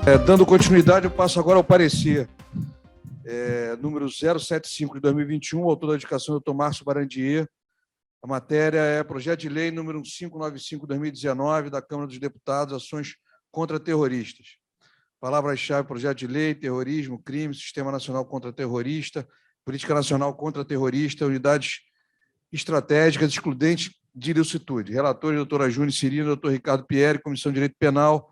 Dando continuidade, eu passo agora ao parecer número 075 de 2021, autor da indicação Dr. Márcio Barandier. A matéria é projeto de lei número 1595 de 2019 da Câmara dos Deputados, ações contra terroristas. Palavras-chave: projeto de lei, terrorismo, crime, Sistema Nacional Contra-Terrorista, Política Nacional Contra-Terrorista, unidades estratégicas excludentes de ilicitude. Relatores: doutora Júnior Cirino, doutor Ricardo Pieri, Comissão de Direito Penal.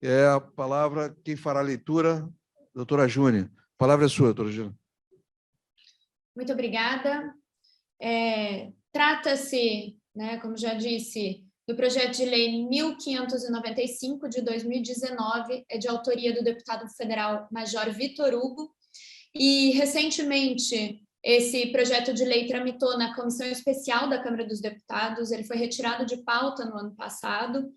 É a palavra, quem fará a leitura, doutora Júnior. A palavra é sua, doutora Júnior. Muito obrigada. Trata-se, como já disse, do projeto de lei 1595 de 2019, é de autoria do deputado federal Major Vitor Hugo, e recentemente esse projeto de lei tramitou na Comissão Especial da Câmara dos Deputados. Ele foi retirado de pauta no ano passado,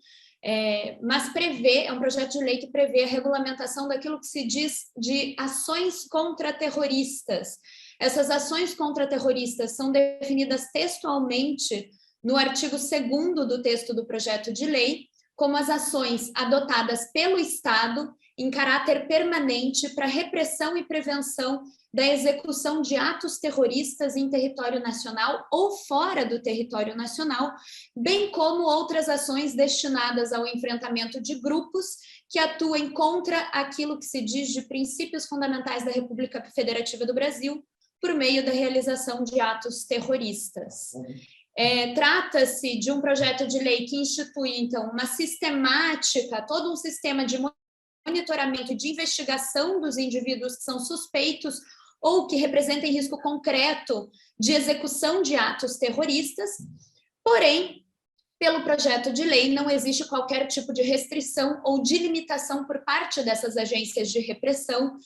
mas é um projeto de lei que prevê a regulamentação daquilo que se diz de ações contra-terroristas. Essas ações contra-terroristas são definidas textualmente no artigo 2º do texto do projeto de lei, como as ações adotadas pelo Estado em caráter permanente para repressão e prevenção da execução de atos terroristas em território nacional ou fora do território nacional, bem como outras ações destinadas ao enfrentamento de grupos que atuem contra aquilo que se diz de princípios fundamentais da República Federativa do Brasil, por meio da realização de atos terroristas. Trata-se de um projeto de lei que institui, então, uma sistemática, todo um sistema de monitoramento e de investigação dos indivíduos que são suspeitos ou que representem risco concreto de execução de atos terroristas. Porém, pelo projeto de lei, não existe qualquer tipo de restrição ou de limitação por parte dessas agências de repressão,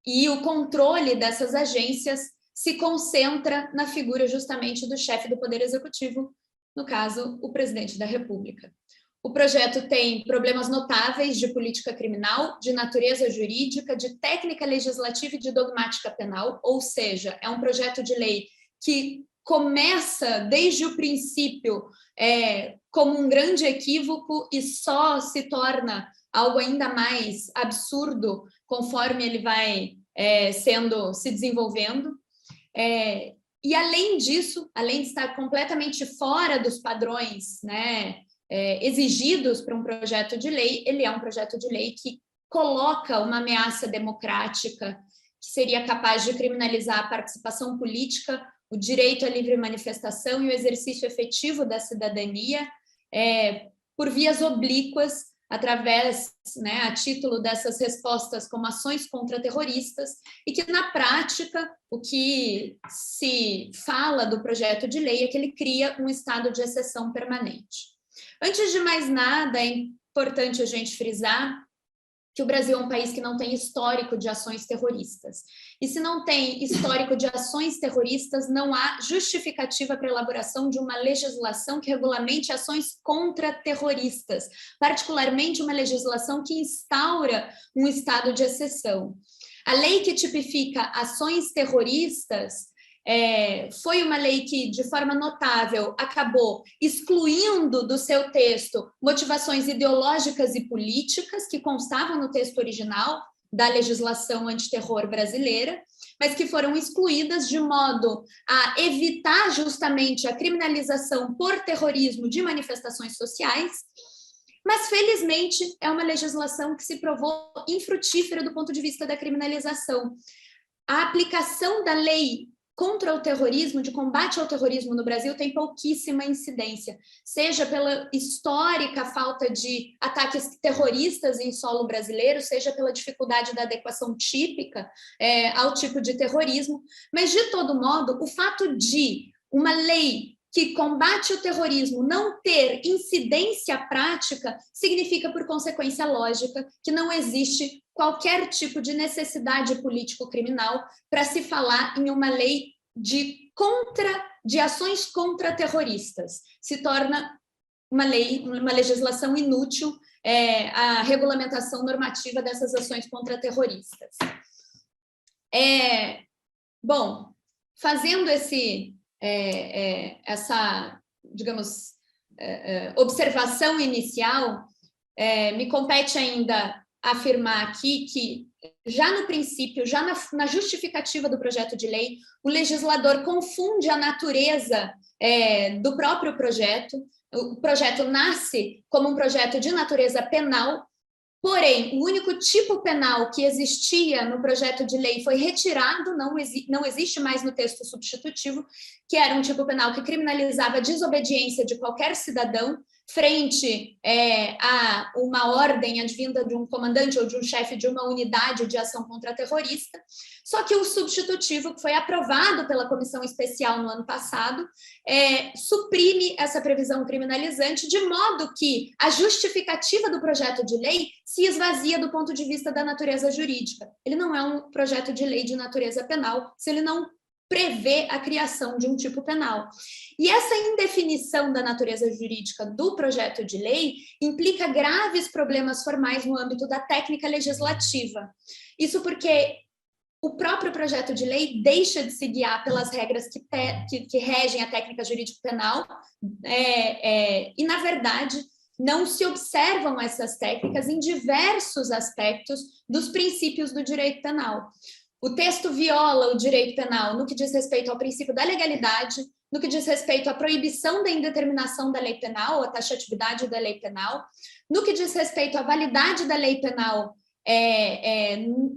e o controle dessas agências se concentra na figura justamente do chefe do Poder Executivo, no caso, o presidente da República. O projeto tem problemas notáveis de política criminal, de natureza jurídica, de técnica legislativa e de dogmática penal, ou seja, é um projeto de lei que começa desde o princípio como um grande equívoco e só se torna algo ainda mais absurdo conforme ele vai se desenvolvendo. E além disso, além de estar completamente fora dos padrões, exigidos para um projeto de lei, ele é um projeto de lei que coloca uma ameaça democrática que seria capaz de criminalizar a participação política, o direito à livre manifestação e o exercício efetivo da cidadania por vias oblíquas, através, a título dessas respostas como ações contra-terroristas, e que, na prática, o que se fala do projeto de lei é que ele cria um estado de exceção permanente. Antes de mais nada, é importante a gente frisar que o Brasil é um país que não tem histórico de ações terroristas. E se não tem histórico de ações terroristas, não há justificativa para a elaboração de uma legislação que regulamente ações contra-terroristas, particularmente uma legislação que instaura um estado de exceção. A lei que tipifica ações terroristas foi uma lei que, de forma notável, acabou excluindo do seu texto motivações ideológicas e políticas que constavam no texto original da legislação antiterror brasileira, mas que foram excluídas de modo a evitar justamente a criminalização por terrorismo de manifestações sociais. Mas, felizmente, é uma legislação que se provou infrutífera do ponto de vista da criminalização. A aplicação da lei contra o terrorismo, de combate ao terrorismo no Brasil, tem pouquíssima incidência, seja pela histórica falta de ataques terroristas em solo brasileiro, seja pela dificuldade da adequação típica ao tipo de terrorismo, mas, de todo modo, o fato de uma lei que combate o terrorismo não ter incidência prática significa, por consequência lógica, que não existe qualquer tipo de necessidade político-criminal para se falar em uma lei de ações contra-terroristas. Se torna uma legislação inútil a regulamentação normativa dessas ações contra-terroristas. Bom, fazendo essa, digamos, observação inicial, me compete ainda afirmar aqui que, já no princípio, já na justificativa do projeto de lei, o legislador confunde a natureza do próprio projeto. O projeto nasce como um projeto de natureza penal, porém, o único tipo penal que existia no projeto de lei foi retirado, não existe mais no texto substitutivo, que era um tipo penal que criminalizava a desobediência de qualquer cidadão frente a uma ordem advinda de um comandante ou de um chefe de uma unidade de ação contra-terrorista. Só que o substitutivo, que foi aprovado pela Comissão Especial no ano passado, suprime essa previsão criminalizante, de modo que a justificativa do projeto de lei se esvazia do ponto de vista da natureza jurídica. Ele não é um projeto de lei de natureza penal, se ele não prevê a criação de um tipo penal. E essa indefinição da natureza jurídica do projeto de lei implica graves problemas formais no âmbito da técnica legislativa. Isso porque o próprio projeto de lei deixa de se guiar pelas regras que regem a técnica jurídico-penal e, na verdade, não se observam essas técnicas em diversos aspectos dos princípios do direito penal. O texto viola o direito penal no que diz respeito ao princípio da legalidade, no que diz respeito à proibição da indeterminação da lei penal, a taxatividade da lei penal, no que diz respeito à validade da lei penal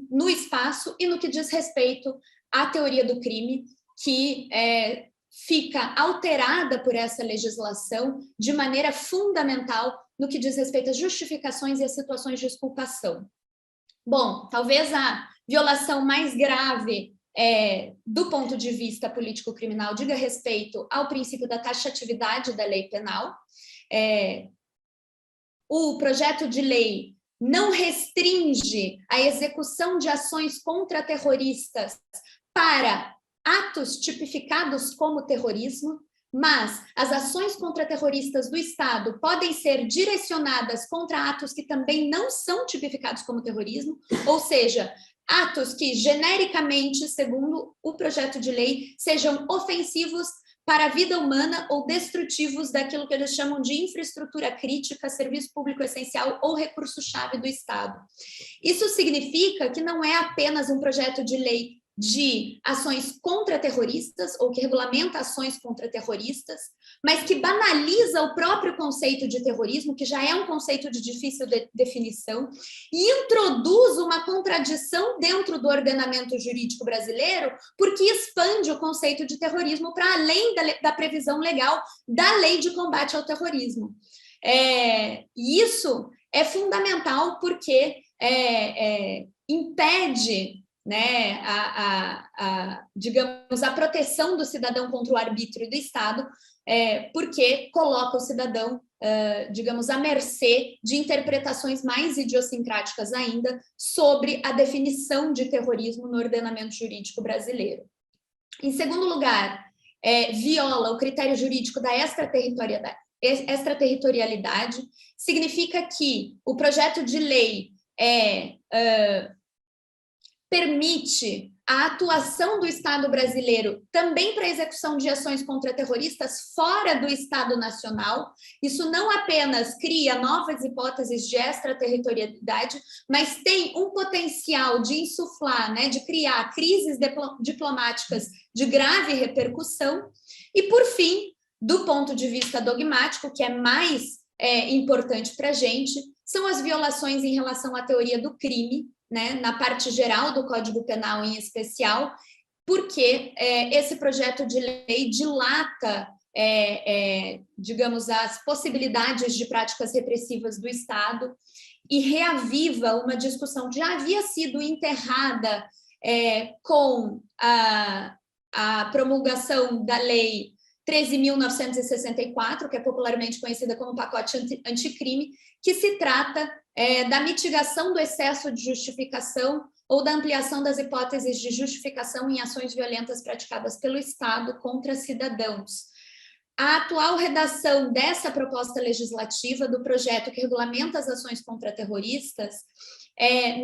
no espaço e no que diz respeito à teoria do crime, que fica alterada por essa legislação de maneira fundamental no que diz respeito às justificações e às situações de exculpação. Bom, talvez a violação mais grave do ponto de vista político-criminal diga respeito ao princípio da taxatividade da lei penal. O projeto de lei não restringe a execução de ações contra-terroristas para atos tipificados como terrorismo, mas as ações contra-terroristas do Estado podem ser direcionadas contra atos que também não são tipificados como terrorismo, ou seja, atos que genericamente, segundo o projeto de lei, sejam ofensivos para a vida humana ou destrutivos daquilo que eles chamam de infraestrutura crítica, serviço público essencial ou recurso-chave do Estado. Isso significa que não é apenas um projeto de lei de ações contra-terroristas ou que regulamenta ações contra-terroristas, mas que banaliza o próprio conceito de terrorismo, que já é um conceito de difícil definição, e introduz uma contradição dentro do ordenamento jurídico brasileiro, porque expande o conceito de terrorismo para além da previsão legal da Lei de Combate ao Terrorismo. E isso é fundamental porque impede, né, digamos, a proteção do cidadão contra o arbítrio do Estado, porque coloca o cidadão, digamos, à mercê de interpretações mais idiosincráticas ainda sobre a definição de terrorismo no ordenamento jurídico brasileiro. Em segundo lugar, viola o critério jurídico da extraterritorialidade, significa que o projeto de lei permite a atuação do Estado brasileiro também para a execução de ações contra-terroristas fora do Estado nacional. Isso não apenas cria novas hipóteses de extraterritorialidade, mas tem um potencial de insuflar, né, de criar crises diplomáticas de grave repercussão. E, por fim, do ponto de vista dogmático, que é mais importante para a gente, são as violações em relação à teoria do crime, né, na parte geral do Código Penal em especial, porque esse projeto de lei dilata, digamos, as possibilidades de práticas repressivas do Estado e reaviva uma discussão que já havia sido enterrada com a promulgação da Lei 13.964, que é popularmente conhecida como pacote anticrime, que se trata da mitigação do excesso de justificação ou da ampliação das hipóteses de justificação em ações violentas praticadas pelo Estado contra cidadãos. A atual redação dessa proposta legislativa do projeto que regulamenta as ações contra terroristas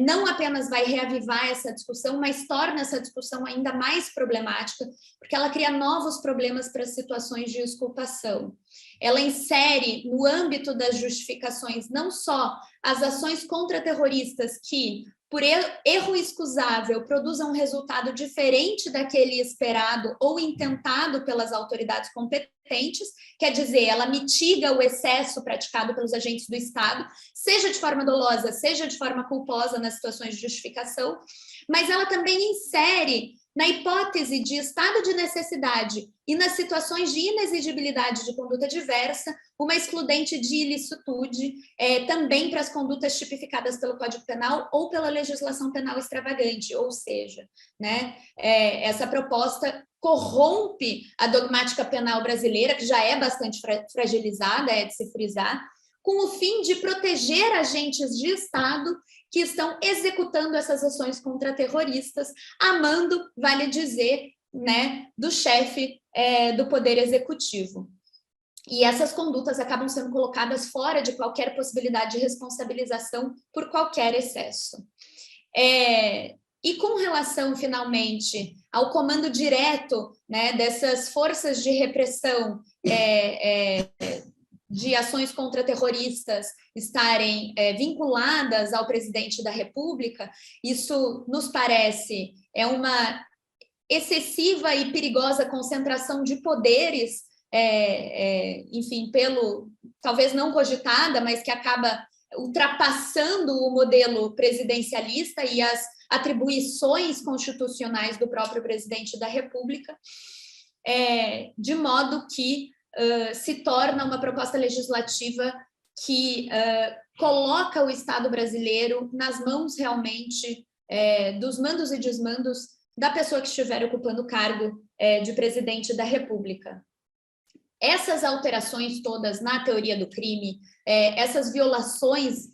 não apenas vai reavivar essa discussão, mas torna essa discussão ainda mais problemática, porque ela cria novos problemas para situações de exculpação. Ela insere no âmbito das justificações não só as ações contra terroristas que, por erro excusável, produzam um resultado diferente daquele esperado ou intentado pelas autoridades competentes, quer dizer, ela mitiga o excesso praticado pelos agentes do Estado, seja de forma dolosa, seja de forma culposa nas situações de justificação, mas ela também insere, na hipótese de estado de necessidade e nas situações de inexigibilidade de conduta diversa, uma excludente de ilicitude também para as condutas tipificadas pelo Código Penal ou pela legislação penal extravagante, ou seja, né, essa proposta corrompe a dogmática penal brasileira, que já é bastante fragilizada, é de se frisar, com o fim de proteger agentes de Estado que estão executando essas ações contra terroristas, a mando, vale dizer, né, do chefe do Poder Executivo. E essas condutas acabam sendo colocadas fora de qualquer possibilidade de responsabilização por qualquer excesso. E com relação, finalmente, ao comando direto, né, dessas forças de repressão de ações contra terroristas estarem vinculadas ao presidente da República, isso nos parece uma excessiva e perigosa concentração de poderes, enfim, talvez não cogitada, mas que acaba ultrapassando o modelo presidencialista e as atribuições constitucionais do próprio presidente da República, de modo que se torna uma proposta legislativa que coloca o Estado brasileiro nas mãos realmente dos mandos e desmandos da pessoa que estiver ocupando o cargo de presidente da República. Essas alterações todas na teoria do crime, essas violações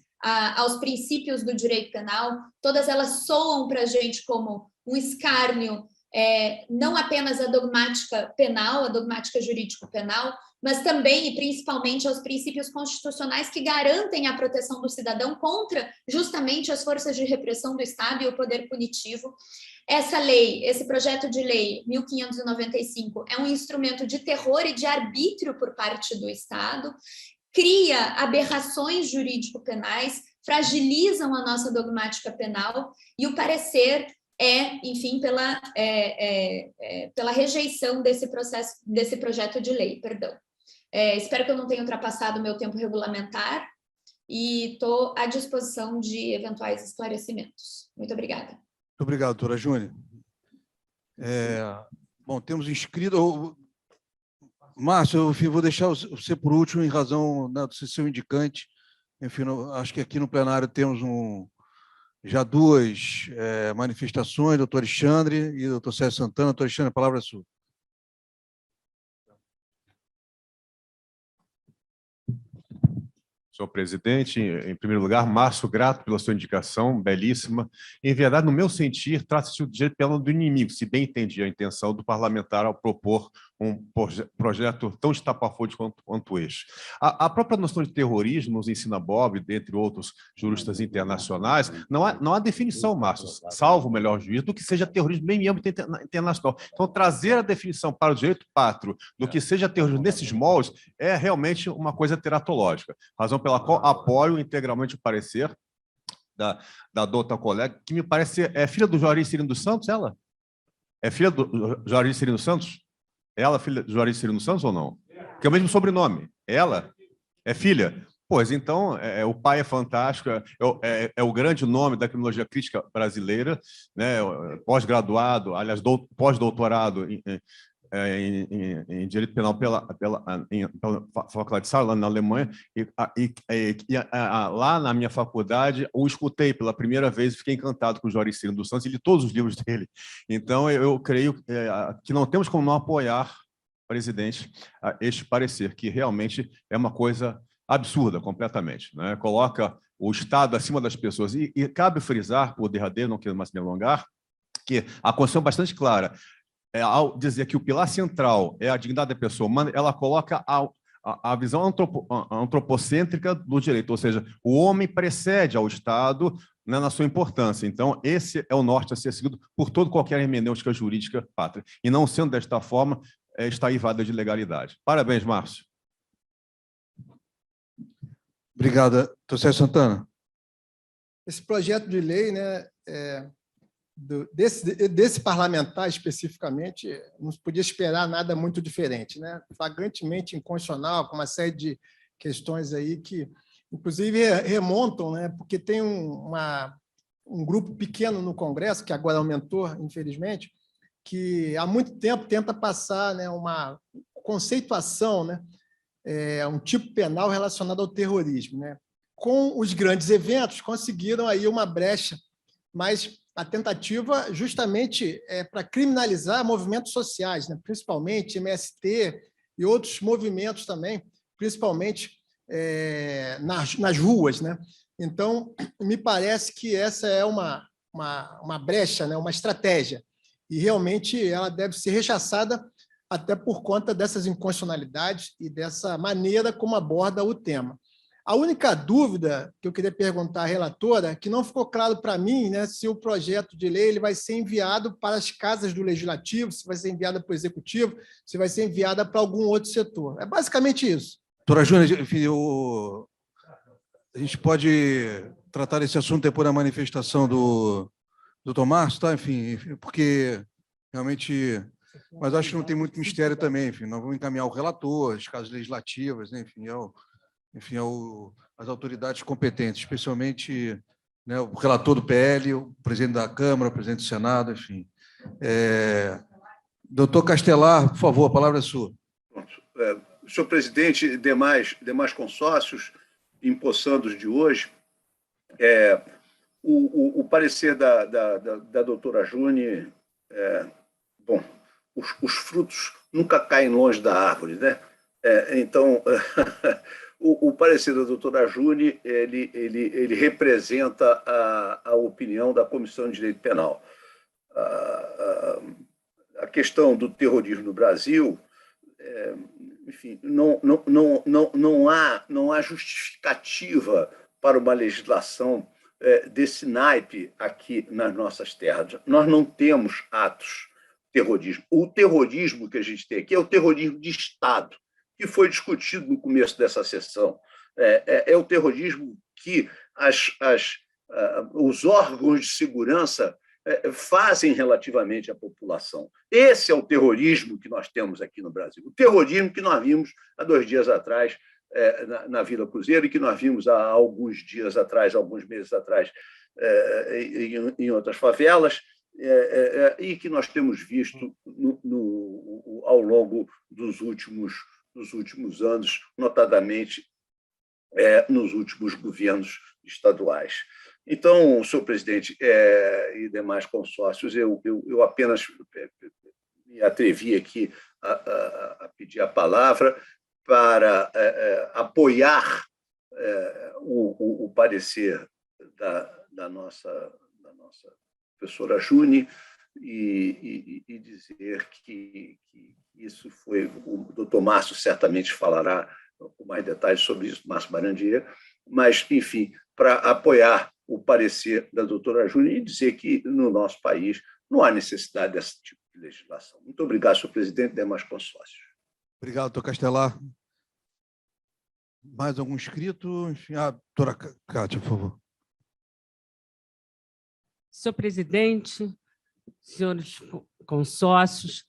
aos princípios do direito penal, todas elas soam para a gente como um escárnio, não apenas a dogmática penal, a dogmática jurídico-penal, mas também e principalmente aos princípios constitucionais que garantem a proteção do cidadão contra justamente as forças de repressão do Estado e o poder punitivo. Essa lei, esse projeto de lei 1595, é um instrumento de terror e de arbítrio por parte do Estado, cria aberrações jurídico-penais, fragilizam a nossa dogmática penal e o parecer enfim, pela rejeição desse projeto de lei, perdão. Espero que eu não tenha ultrapassado o meu tempo regulamentar e estou à disposição de eventuais esclarecimentos. Muito obrigada. Muito obrigado, doutora Júnia. Bom, temos inscrito... Márcio, eu vou deixar você por último, em razão do seu indicante. Enfim, acho que aqui no plenário temos já duas manifestações, doutor Alexandre e doutor Sérgio Santana. Doutor Alexandre, a palavra é sua. Senhor presidente, em primeiro lugar, Márcio, grato pela sua indicação, belíssima. Em verdade, no meu sentir, trata-se do direito penal do inimigo, se bem entendi a intenção do parlamentar ao propor um projeto tão estapafúrdio quanto este. A própria noção de terrorismo nos ensina Bob, dentre outros juristas internacionais, não há definição, Márcio, salvo o melhor juízo, do que seja terrorismo bem em âmbito internacional. Então, trazer a definição para o direito pátrio do que seja terrorismo nesses moldes é realmente uma coisa teratológica, razão pela qual apoio integralmente o parecer da doutora colega, que me parece filha do Juarez Cirino dos Santos, ela? É filha do Juarez Cirino dos Santos? Ela é filha do Juarez Cirino Santos ou não? Que é o mesmo sobrenome. Ela é filha? Pois então, o pai é fantástico, é o grande nome da criminologia crítica brasileira, né? Pós-graduado, aliás, pós-doutorado em Direito Penal pela Faculdade de Saarland, na Alemanha, lá na minha faculdade, o escutei pela primeira vez e fiquei encantado com o Juarez Cirino dos Santos e li todos os livros dele. Então, eu creio que não temos como não apoiar, presidente, este parecer, que realmente é uma coisa absurda, completamente, né? Coloca o Estado acima das pessoas. E cabe frisar, por derradeiro, não quero mais me alongar, que a Constituição é bastante clara. Ao dizer que o pilar central é a dignidade da pessoa humana, ela coloca a visão antropocêntrica do direito, ou seja, o homem precede ao Estado né, na sua importância. Então, esse é o norte a ser seguido por toda qualquer hermenêutica jurídica pátria. E não sendo desta forma, está invadida de legalidade. Parabéns, Márcio. Obrigado. José Santana. Esse projeto de lei, né, desse parlamentar especificamente, não se podia esperar nada muito diferente, né? Flagrantemente inconstitucional, com uma série de questões aí que, inclusive, remontam, né? Porque tem um grupo pequeno no Congresso, que agora aumentou, infelizmente, que há muito tempo tenta passar, né, uma conceituação, né, um tipo penal relacionado ao terrorismo, né? Com os grandes eventos, conseguiram aí uma brecha, mas a tentativa justamente é para criminalizar movimentos sociais, né? Principalmente MST e outros movimentos também, principalmente nas ruas, né? Então, me parece que essa é uma brecha, né? Uma estratégia, e realmente ela deve ser rechaçada até por conta dessas inconstitucionalidades e dessa maneira como aborda o tema. A única dúvida que eu queria perguntar à relatora, que não ficou claro para mim, né, se o projeto de lei ele vai ser enviado para as casas do Legislativo, se vai ser enviado para o Executivo, se vai ser enviada para algum outro setor. É basicamente isso. Doutora Júnior, enfim, a gente pode tratar esse assunto depois da manifestação do doutor Márcio, tá? Enfim, porque realmente... Mas acho que não tem muito mistério também. Enfim, nós vamos encaminhar o relator, as casas legislativas, né? Enfim, as autoridades competentes, especialmente, né, o relator do PL, o presidente da Câmara, o presidente do Senado, enfim. Doutor Castelar, por favor, a palavra é sua. Senhor presidente e demais consórcios empossandos de hoje, o parecer da doutora Juni, bom, os frutos nunca caem longe da árvore, né? Então, o parecer da doutora Juni, ele representa a opinião da Comissão de Direito Penal. A questão do terrorismo no Brasil, enfim, não há justificativa para uma legislação desse naipe aqui nas nossas terras. Nós não temos atos terrorismo. O terrorismo que a gente tem aqui é o terrorismo de Estado, que foi discutido no começo dessa sessão. É o terrorismo que os órgãos de segurança fazem relativamente à população. Esse é o terrorismo que nós temos aqui no Brasil. O terrorismo que nós vimos há 2 dias atrás na Vila Cruzeiro e que nós vimos há alguns dias atrás, alguns meses atrás, em outras favelas, e que nós temos visto ao longo dos últimos anos, notadamente nos últimos governos estaduais. Então, senhor presidente e demais consórcios, eu apenas me atrevi aqui a pedir a palavra para apoiar o parecer da nossa professora Juni e dizer que isso foi... O doutor Márcio certamente falará com mais detalhes sobre isso, Márcio Barandier, mas, enfim, para apoiar o parecer da doutora Juni e dizer que, no nosso país, não há necessidade desse tipo de legislação. Muito obrigado, senhor presidente e demais consórcios. Obrigado, doutor Castelar. Mais algum inscrito? Enfim, doutora Cátia, por favor. Senhor presidente, senhores consórcios,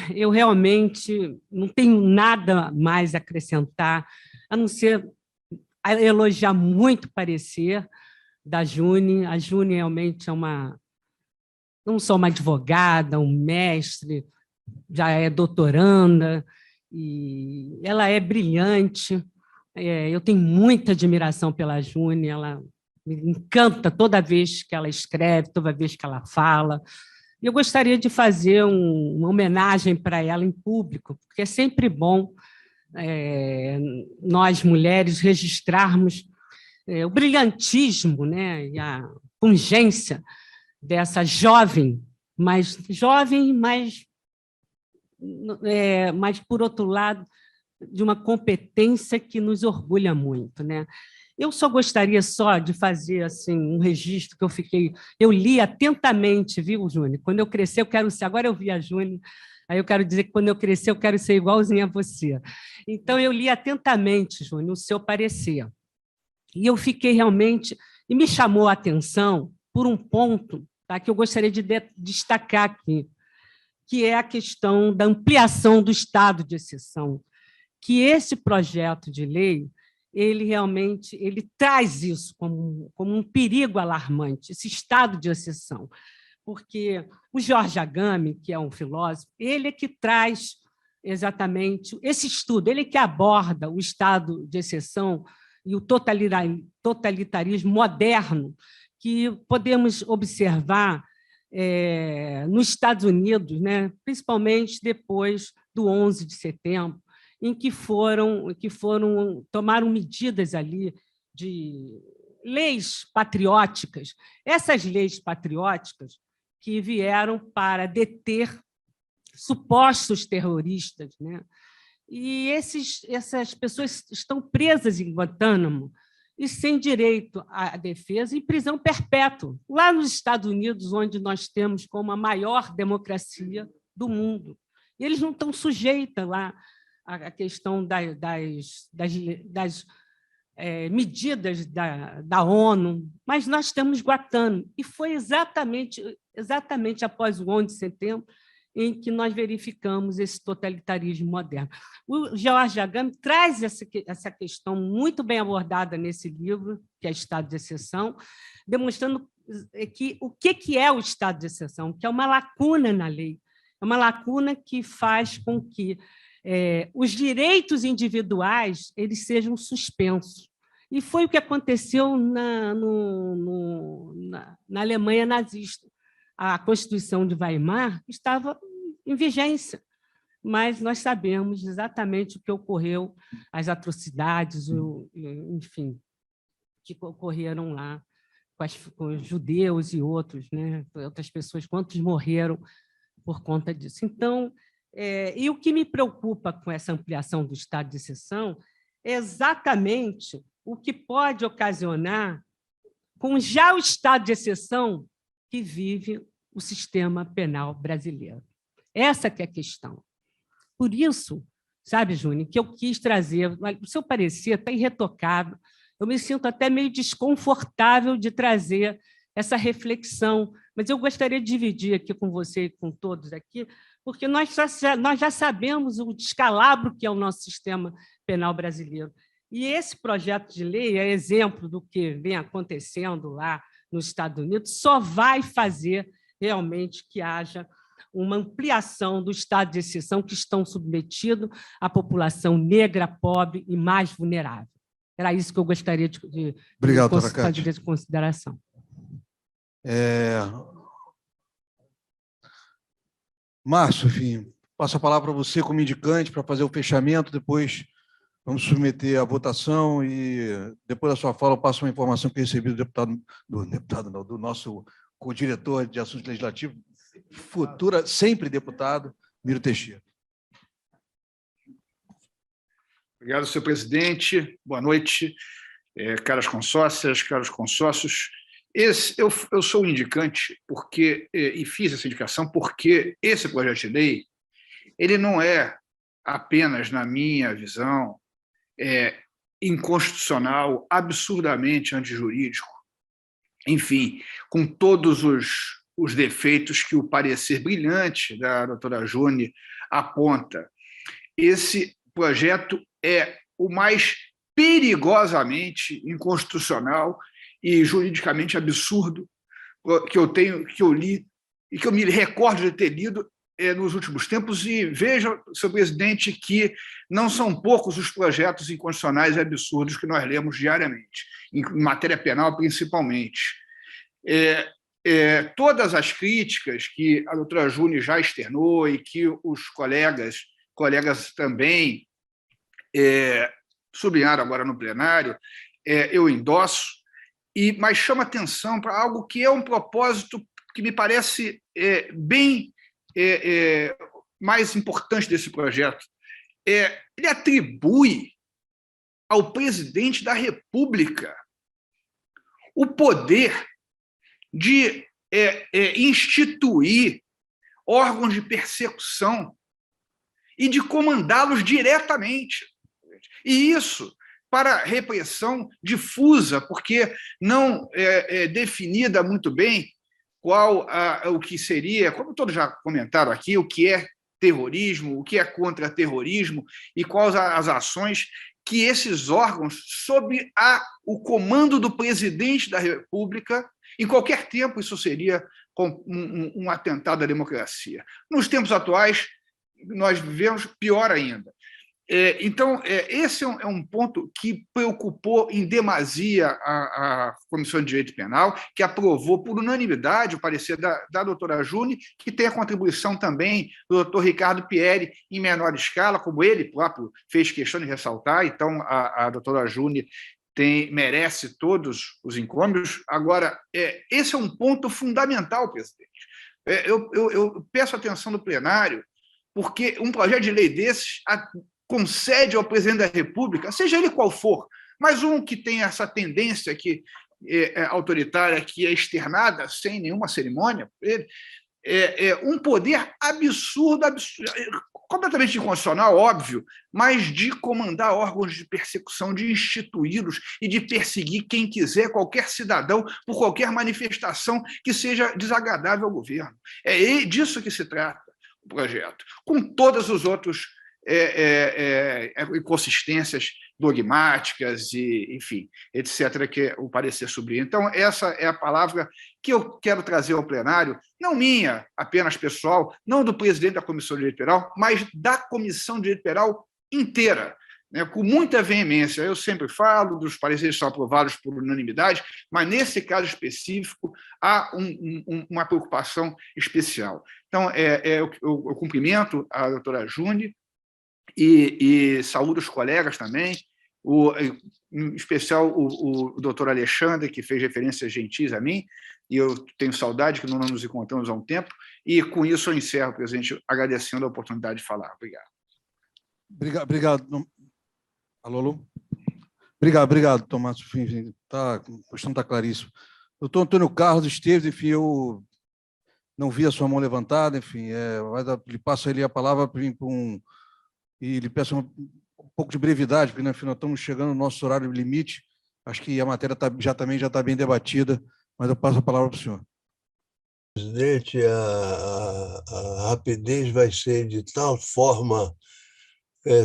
eu realmente não tenho nada mais a acrescentar, a não ser a elogiar muito o parecer da Juni. A Juni realmente é não só uma advogada, um mestre, já é doutoranda, e ela é brilhante. Eu tenho muita admiração pela Juni, ela me encanta toda vez que ela escreve, toda vez que ela fala. Eu gostaria de fazer uma homenagem para ela em público, porque é sempre bom nós, mulheres, registrarmos o brilhantismo, né, e a pungência dessa jovem, mas, por outro lado, de uma competência que nos orgulha muito, né? Eu só gostaria de fazer assim, um registro que eu li atentamente, viu, Júnior? Quando eu crescer, eu quero ser, agora eu vi a Júnior, aí eu quero dizer que quando eu crescer, eu quero ser igualzinha a você. Então, eu li atentamente, Júnior, o seu parecer. E eu fiquei realmente, e me chamou a atenção por um ponto, tá, que eu gostaria de destacar aqui, que é a questão da ampliação do estado de exceção, que esse projeto de lei ele realmente traz isso como um perigo alarmante, esse estado de exceção, porque o Jorge Agami, que é um filósofo, ele é que traz exatamente esse estudo, ele que aborda o estado de exceção e o totalitarismo moderno que podemos observar nos Estados Unidos, né, principalmente depois do 11 de setembro, em que tomaram medidas ali de leis patrióticas. Essas leis patrióticas que vieram para deter supostos terroristas, né? E essas pessoas estão presas em Guantánamo e sem direito à defesa em prisão perpétua, lá nos Estados Unidos, onde nós temos como a maior democracia do mundo. E eles não estão sujeitos lá à questão das medidas da ONU, mas nós temos Guantánamo. E foi exatamente após o 11 de setembro em que nós verificamos esse totalitarismo moderno. O Jorge Agami traz essa questão muito bem abordada nesse livro, que é Estado de Exceção, demonstrando o que é o estado de exceção, que é uma lacuna na lei, é uma lacuna que faz com que os direitos individuais eles sejam suspensos. E foi o que aconteceu na Alemanha nazista. A Constituição de Weimar estava em vigência, mas nós sabemos exatamente o que ocorreu, as atrocidades, enfim, que ocorreram lá com os judeus e outros, né, outras pessoas, quantos morreram por conta disso. Então, e o que me preocupa com essa ampliação do estado de exceção é exatamente o que pode ocasionar com já o estado de exceção que vive o sistema penal brasileiro. Essa que é a questão. Por isso, sabe, Júnior, que eu quis trazer, o seu parecer está irretocável, eu me sinto até meio desconfortável de trazer essa reflexão, mas eu gostaria de dividir aqui com você e com todos aqui, porque nós já sabemos o descalabro que é o nosso sistema penal brasileiro. E esse projeto de lei é exemplo do que vem acontecendo lá nos Estados Unidos, só vai fazer realmente que haja uma ampliação do estado de exceção que estão submetidos à população negra, pobre e mais vulnerável. Era isso que eu gostaria de fazer de consideração. Márcio, enfim, passo a palavra para você como indicante para fazer o fechamento, depois vamos submeter à votação e depois da sua fala eu passo uma informação que eu recebi do nosso co-diretor de assuntos legislativos, sempre deputado, Miro Teixeira. Obrigado, senhor presidente. Boa noite, caras consórcias, caros consórcios. Eu sou o indicante e fiz essa indicação porque esse projeto de lei ele não é apenas, na minha visão, inconstitucional, absurdamente antijurídico, enfim, com todos os defeitos que o parecer brilhante da doutora Júnior aponta. Esse projeto é o mais perigosamente inconstitucional e juridicamente absurdo que eu li e que eu me recordo de ter lido nos últimos tempos, e veja, senhor presidente, que não são poucos os projetos inconstitucionais e absurdos que nós lemos diariamente, em matéria penal principalmente. Todas as críticas que a doutora Júnior já externou e que os colegas também sublinharam agora no plenário, eu endosso, mas chama atenção para algo que é um propósito que me parece bem mais importante desse projeto. Ele atribui ao presidente da República o poder de instituir órgãos de persecução e de comandá-los diretamente. E isso para repressão difusa, porque não é definida muito bem qual o que seria, como todos já comentaram aqui, o que é terrorismo, o que é contra-terrorismo e quais as ações que esses órgãos, sob o comando do presidente da República, em qualquer tempo isso seria um atentado à democracia. Nos tempos atuais, nós vivemos pior ainda. Então, esse é um ponto que preocupou em demasia a Comissão de Direito Penal, que aprovou por unanimidade o parecer da doutora June, que tem a contribuição também do doutor Ricardo Pieri, em menor escala, como ele próprio fez questão de ressaltar. Então, a doutora June merece todos os encômios. Agora, esse é um ponto fundamental, presidente. Eu peço a atenção do plenário, porque um projeto de lei desses concede ao presidente da República, seja ele qual for, mas um que tem essa tendência autoritária que é externada sem nenhuma cerimônia, um poder absurdo, completamente inconstitucional, óbvio, mas de comandar órgãos de persecução, de instituí-los e de perseguir quem quiser, qualquer cidadão, por qualquer manifestação que seja desagradável ao governo. É disso que se trata o projeto, com todos os outros inconsistências dogmáticas e, enfim, etc., que o parecer sublinha. Então, essa é a palavra que eu quero trazer ao plenário, não minha, apenas pessoal, não do presidente da Comissão de Direito Penal, mas da Comissão de Direito Penal inteira, né, com muita veemência. Eu sempre falo dos pareceres que são aprovados por unanimidade, mas, nesse caso específico, há uma preocupação especial. Então, eu cumprimento a doutora June, e saúdo os colegas também, em especial o doutor Alexandre, que fez referências gentis a mim, e eu tenho saudade que não nos encontramos há um tempo, e com isso eu encerro, presidente, agradecendo a oportunidade de falar. Obrigado. Obrigado. Alô, alô? Obrigado, Tomás. Enfim, a questão está claríssima. Doutor Antônio Carlos Esteves, enfim, eu não vi a sua mão levantada, enfim, lhe passo ali a palavra e lhe peço um pouco de brevidade, porque, afinal, estamos chegando no nosso horário limite. Acho que a matéria também já está bem debatida, mas eu passo a palavra para o senhor. Presidente, a rapidez vai ser de tal forma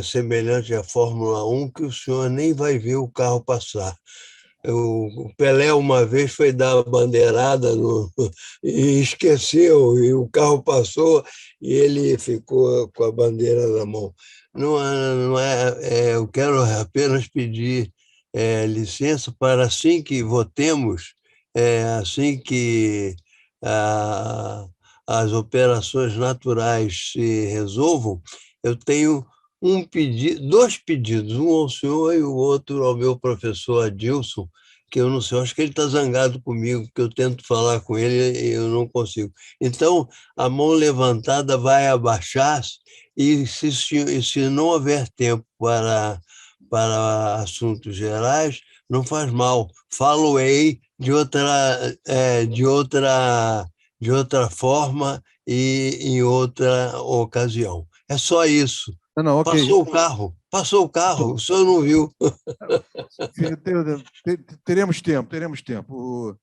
semelhante à Fórmula 1 que o senhor nem vai ver o carro passar. O Pelé uma vez foi dar a bandeirada e esqueceu, e o carro passou e ele ficou com a bandeira na mão. Eu quero apenas pedir licença para, assim que votemos, assim que as operações naturais se resolvam, eu tenho dois pedidos, um ao senhor e o outro ao meu professor Adilson, que eu não sei, acho que ele está zangado comigo, porque eu tento falar com ele e eu não consigo. Então, a mão levantada vai abaixar-se, e se não houver tempo para assuntos gerais, não faz mal. Falo-ei de outra forma e em outra ocasião. É só isso. Não, okay. Passou o carro, o senhor não viu. Teremos tempo.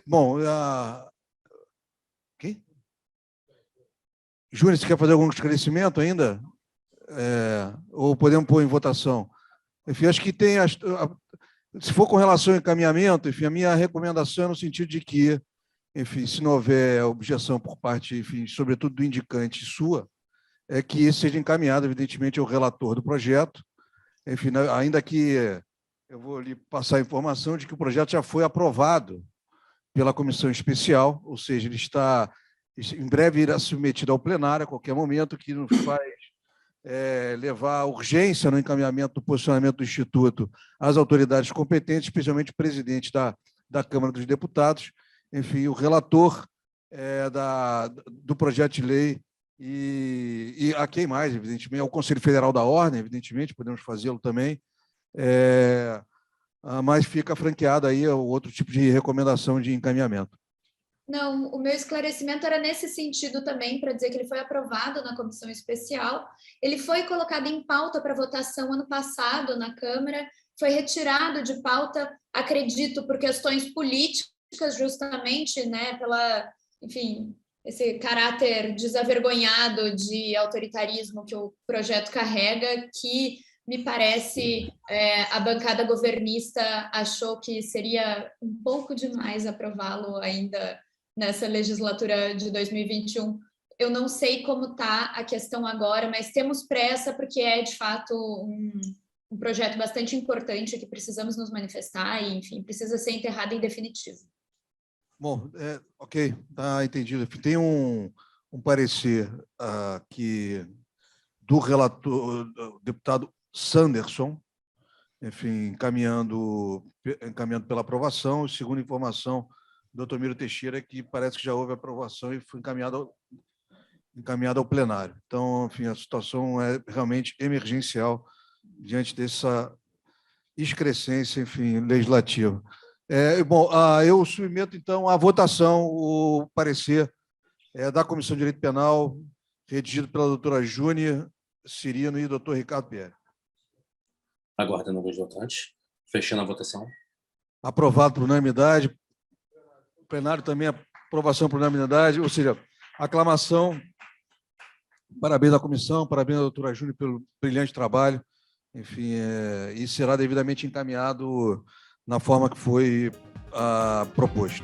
Bom, quem? Júnior, você quer fazer algum esclarecimento ainda? Ou podemos pôr em votação? Enfim, acho que tem... Se for com relação ao encaminhamento, enfim, a minha recomendação é no sentido de que, enfim, se não houver objeção por parte, enfim, sobretudo do indicante sua, é que esse seja encaminhado, evidentemente, ao relator do projeto. Enfim, ainda que eu vou lhe passar a informação de que o projeto já foi aprovado pela comissão especial, ou seja, ele está, em breve, irá submetido ao plenário a qualquer momento, que nos faz levar a urgência no encaminhamento do posicionamento do Instituto às autoridades competentes, especialmente o presidente da Câmara dos Deputados, enfim, o relator do projeto de lei E a quem mais, evidentemente, ao Conselho Federal da Ordem, evidentemente, podemos fazê-lo também, mas fica franqueado aí o outro tipo de recomendação de encaminhamento. Não, o meu esclarecimento era nesse sentido também, para dizer que ele foi aprovado na comissão especial. Ele foi colocado em pauta para votação ano passado na Câmara, foi retirado de pauta, acredito, por questões políticas, justamente, né, enfim, esse caráter desavergonhado de autoritarismo que o projeto carrega, que me parece a bancada governista achou que seria um pouco demais aprová-lo ainda nessa legislatura de 2021. Eu não sei como está a questão agora, mas temos pressa porque é, de fato, um projeto bastante importante que precisamos nos manifestar e, enfim, precisa ser enterrado em definitivo. Bom, ok, está entendido. Tem um parecer aqui do relator, do deputado Sanderson, enfim, encaminhando pela aprovação. Segundo informação do Dr. Miro Teixeira, que parece que já houve aprovação e foi encaminhado ao plenário. Então, enfim, a situação é realmente emergencial diante dessa excrescência, enfim, legislativa. Bom, eu submeto, então, à votação o parecer da Comissão de Direito Penal, redigido pela doutora Júnia Cirino e doutor Ricardo Pierre. Aguardando alguns votantes. Fechando a votação. Aprovado por unanimidade. O plenário também, aprovação por unanimidade, ou seja, aclamação. Parabéns à comissão, parabéns à doutora Júnia pelo brilhante trabalho. Enfim, e será devidamente encaminhado na forma que foi proposto.